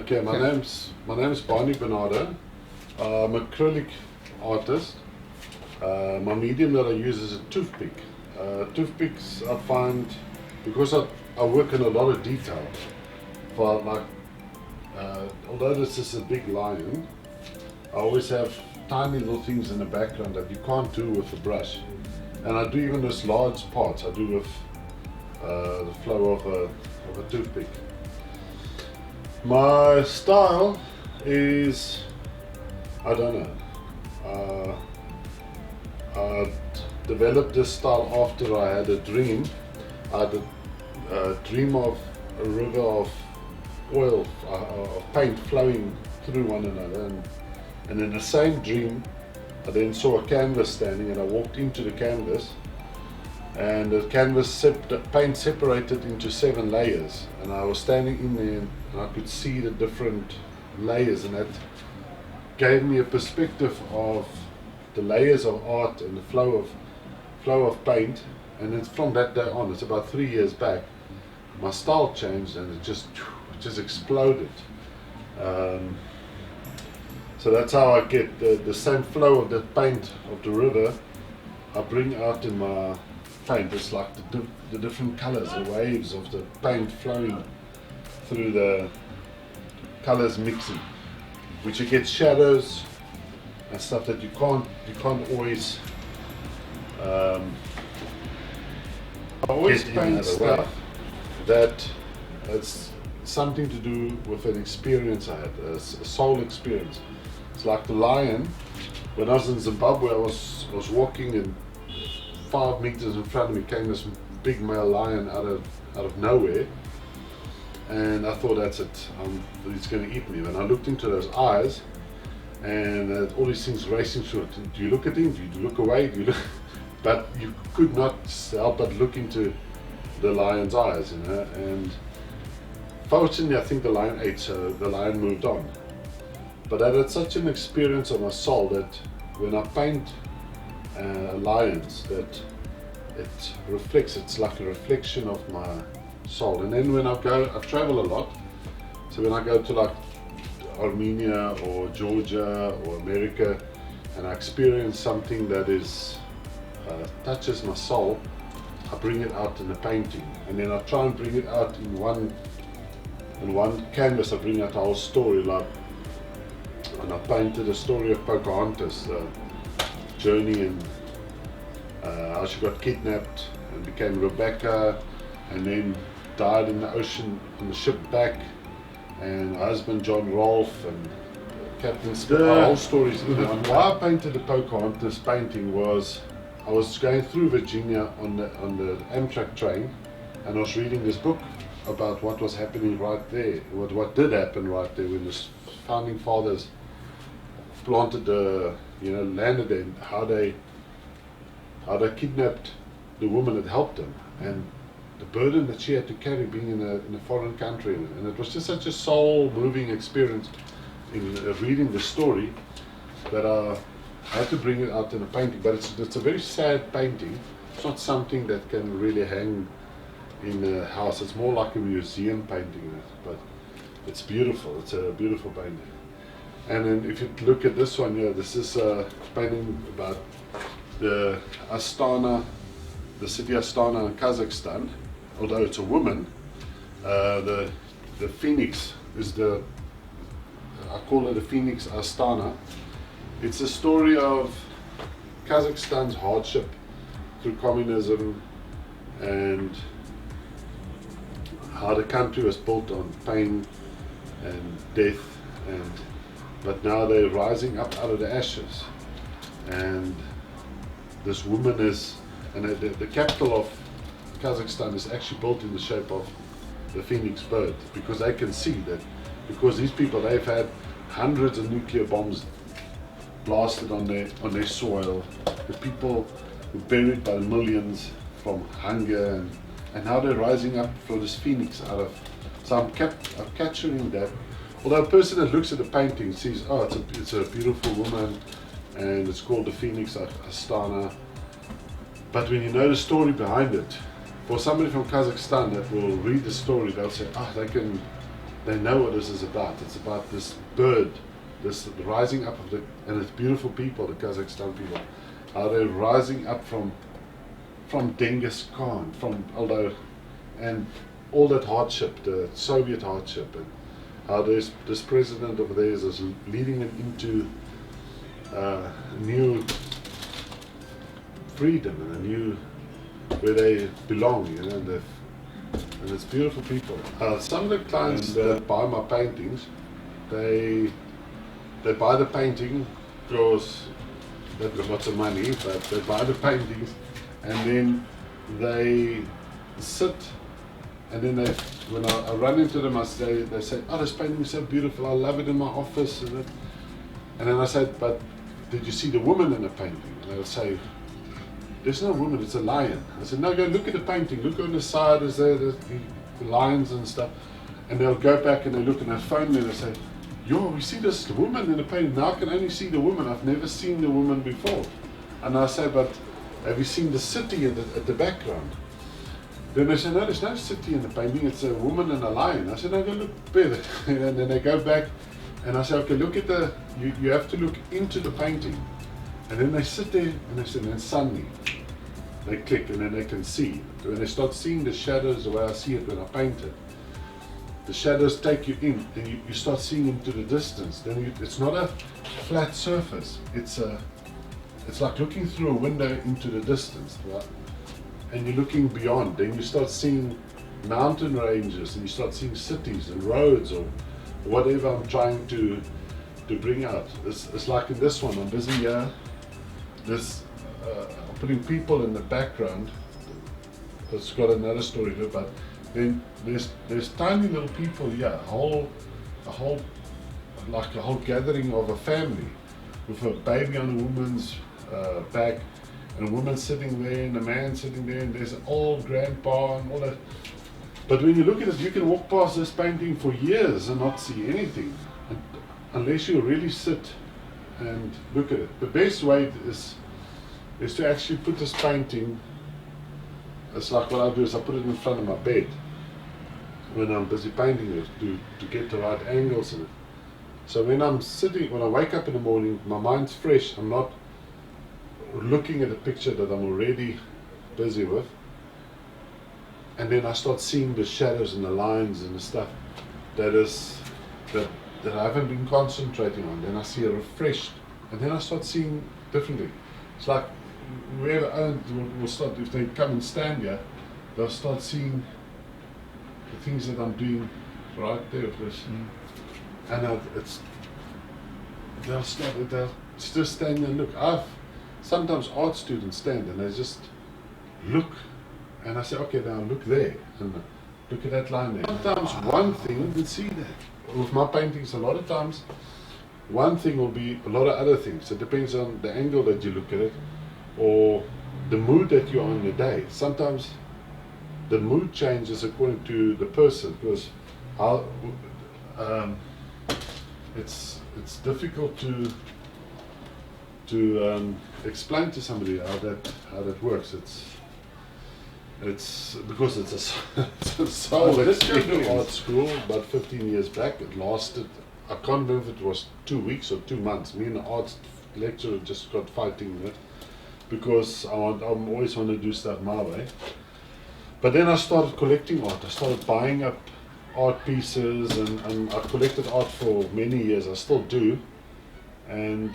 Okay, my name's Barney Bernardo. I'm an acrylic artist. My medium that I use is a toothpick. Toothpicks I find, because I work in a lot of detail, but like, although this is a big lion, I always have tiny little things in the background that you can't do with a brush. And I do even those large parts, I do with the flow of a toothpick. My style is, I don't know. I developed this style after I had a dream. I had a dream of a river of oil, of paint flowing through one another. And in the same dream, I then saw a canvas standing, and I walked into the canvas, and the canvas paint separated into 7 layers, and I was standing in there and I could see the different layers, and that gave me a perspective of the layers of art and the flow of paint. And then from that day on, it's about 3 years back, my style changed and it just exploded. So that's how I get the same flow of the paint of the river I bring out in my paint. It's like the different colors, the waves of the paint flowing through the colors mixing, which you get shadows and stuff that you can't always I always get in paint another way. stuff. That has something to do with an experience I had, a soul experience. It's like the lion. When I was in Zimbabwe, I was walking, and 5 meters in front of me came this big male lion out of nowhere, and I thought, that's it, he's going to eat me. And I looked into those eyes, and all these things racing through it. Do you look at him? Do you look away? Do you look? But you could not help but look into the lion's eyes, and fortunately I think the lion ate, so the lion moved on. But I had such an experience of my soul that when I paint lions, that it reflects, it's like a reflection of my soul. And then when I travel a lot, so when I go to like Armenia or Georgia or America, and I experience something that is touches my soul, I bring it out in a painting, and then I try and bring it out in one canvas. I bring out the whole story, like, and I painted the story of Pocahontas, the journey, and how she got kidnapped and became Rebecca, and then died in the ocean on the ship back, and her husband John Rolfe and Captain Smith. The whole stories in one. Why I painted the Pocahontas painting was, I was going through Virginia on the Amtrak train, and I was reading this book about what was happening right there, what did happen right there when the founding fathers planted landed there, and how they kidnapped the woman that helped them, and the burden that she had to carry being in a foreign country. And it was just such a soul-moving experience in reading the story that I had to bring it out in a painting. But it's a very sad painting. It's not something that can really hang in a house. It's more like a museum painting, but it's beautiful. It's a beautiful painting. And then if you look at this one here, this is a painting about the Astana, the city Astana in Kazakhstan. Although it's a woman, the phoenix is I call it the Phoenix Astana. It's a story of Kazakhstan's hardship through communism, and how the country was built on pain and death, but now they're rising up out of the ashes. And this woman is, and the capital of Kazakhstan is actually built in the shape of the phoenix bird, because they can see that, because these people, they've had hundreds of nuclear bombs blasted on their soil. The people were buried by the millions from hunger, and now they're rising up for this phoenix out of. So I'm capturing that. Although a person that looks at the painting sees, oh, it's a beautiful woman, and it's called the Phoenix Astana. But when you know the story behind it, for somebody from Kazakhstan that will read the story, they'll say, they can they know what this is about. It's about this bird, this rising up of the, and it's beautiful people, the Kazakhstan people, how they're rising up from Genghis Khan, and all that hardship, the Soviet hardship, and how this president over there is leading them into new freedom and a new where they belong, and it's beautiful people. Some of the clients that buy my paintings, they buy the painting because they've got lots of money, but they buy the paintings and then they sit, and then when I run into them, they say, oh, this painting is so beautiful, I love it in my office, and then I said, but did you see the woman in the painting? And they'll say, there's no woman, it's a lion. I said, no, go look at the painting, look on the side, is there the lions and stuff. And they'll go back and they look and they phone me and they say, yo, we see this woman in the painting, now I can only see the woman, I've never seen the woman before. And I say, but have you seen the city at the background? Then they say, no, there's no city in the painting, it's a woman and a lion. I said, no, go look better. And then they go back and I say, okay, look at you have to look into the painting. And then they sit there and they say, and then suddenly they click and then they can see. When they start seeing the shadows the way I see it when I paint it, the shadows take you in and you start seeing into the distance. Then it's not a flat surface, it's like looking through a window into the distance, right? And you're looking beyond, then you start seeing mountain ranges and you start seeing cities and roads or whatever I'm trying to bring out. It's like in this one, I'm busy here. I'm putting people in the background. It's got another story to it, but then there's tiny little people here, a whole gathering of a family with a baby on a woman's back, and a woman sitting there and a man sitting there, and there's an old grandpa and all that. But when you look at it, you can walk past this painting for years and not see anything, unless you really sit and look at it. The best way is to actually put this painting, it's like what I do is I put it in front of my bed when I'm busy painting it to get the right angles in it. So when I wake up in the morning, my mind's fresh, I'm not looking at a picture that I'm already busy with, and then I start seeing the shadows and the lines and the stuff that I haven't been concentrating on. Then I see it refreshed, and then I start seeing differently. It's like whoever owned will start, if they come and stand here, they'll start seeing the things that I'm doing right there with this. And they'll just stand there and look. Sometimes art students stand and they just look, and I say, okay, now look there, and look at that line there. Sometimes one thing, you can see that. With my paintings, a lot of times, one thing will be a lot of other things. It depends on the angle that you look at it, or the mood that you're on the day. Sometimes the mood changes according to the person, because it's difficult to explain to somebody how that works. It's because it's a soul experience. Art school about 15 years back. It lasted, I can't remember if it was 2 weeks or 2 months. Me and the art lecturer just got fighting with it because I always want to do stuff my way. But then I started collecting art. I started buying up art pieces, and I've collected art for many years. I still do, and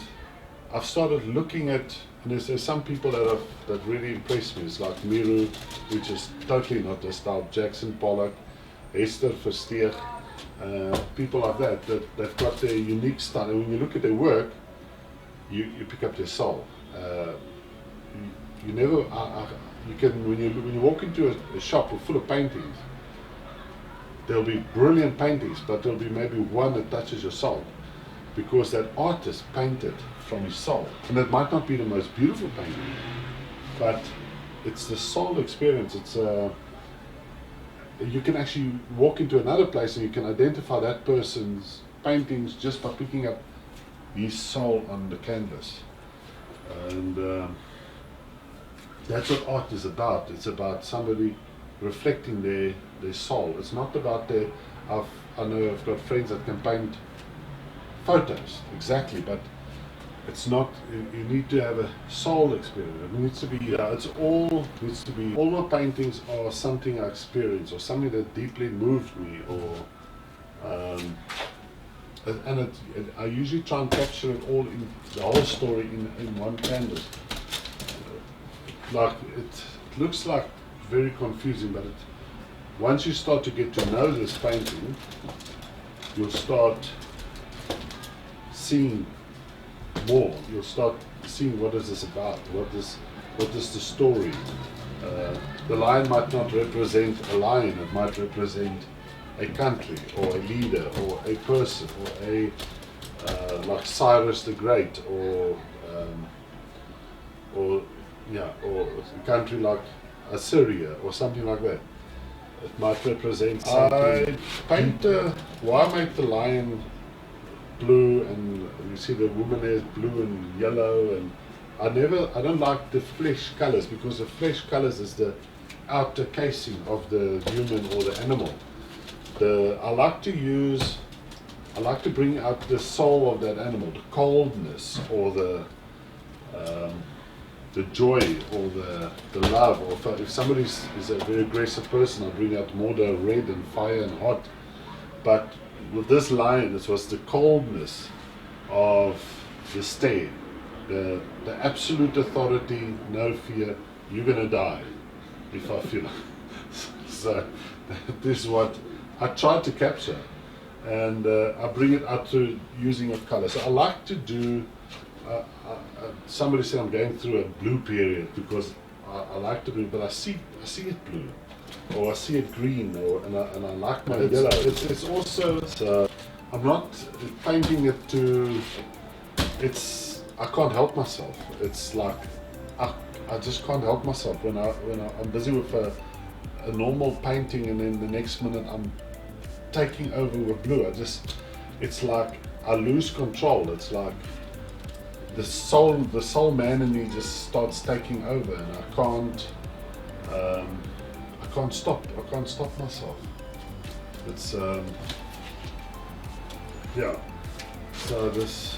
I've started looking at, and there's some people that really impress me. It's like Miru, which is totally not their style, Jackson Pollock, Esther Versteeg, people like they've got their unique style, and when you look at their work, you pick up their soul. You never, you can, when you walk into a shop full of paintings, there'll be brilliant paintings, but there'll be maybe one that touches your soul, because that artist painted from his soul. And it might not be the most beautiful painting, but it's the soul experience. It's you can actually walk into another place and you can identify that person's paintings just by picking up his soul on the canvas. And that's what art is about. It's about somebody reflecting their soul. It's not about their. I know I've got friends that can paint photos exactly, but it's not. You need to have a soul experience. It needs to be. It's all needs to be. All my paintings are something I experienced or something that deeply moved me, or and I usually try and capture it all in the whole story in one canvas. Like it looks like very confusing, but once you start to get to know this painting, you'll start seeing more. You'll start seeing what is this about. What is the story? The lion might not represent a lion. It might represent a country or a leader or a person or a like Cyrus the Great or a country like Assyria or something like that. It might represent something. Why make the lion blue and you see the woman there is blue and yellow, and I don't like the flesh colors, because the flesh colors is the outer casing of the human or the animal. I like to bring out the soul of that animal, the coldness or the joy or the love. Or if somebody is a very aggressive person, I bring out more the red and fire and hot. But with this lion, it was the coldness of the stare, the absolute authority, no fear. You're gonna die if I feel. So this is what I try to capture, and I bring it out through using of color. So I like to do. Somebody said I'm going through a blue period because I like to do, but I see it blue, or I see it green, and I like my yellow. It's also I'm not painting it to. I can't help myself. It's like I just can't help myself when I'm busy with a normal painting, and then the next minute I'm taking over with blue. It's like I lose control. It's like the soul man in me just starts taking over, and I can't stop myself. It's yeah. So this.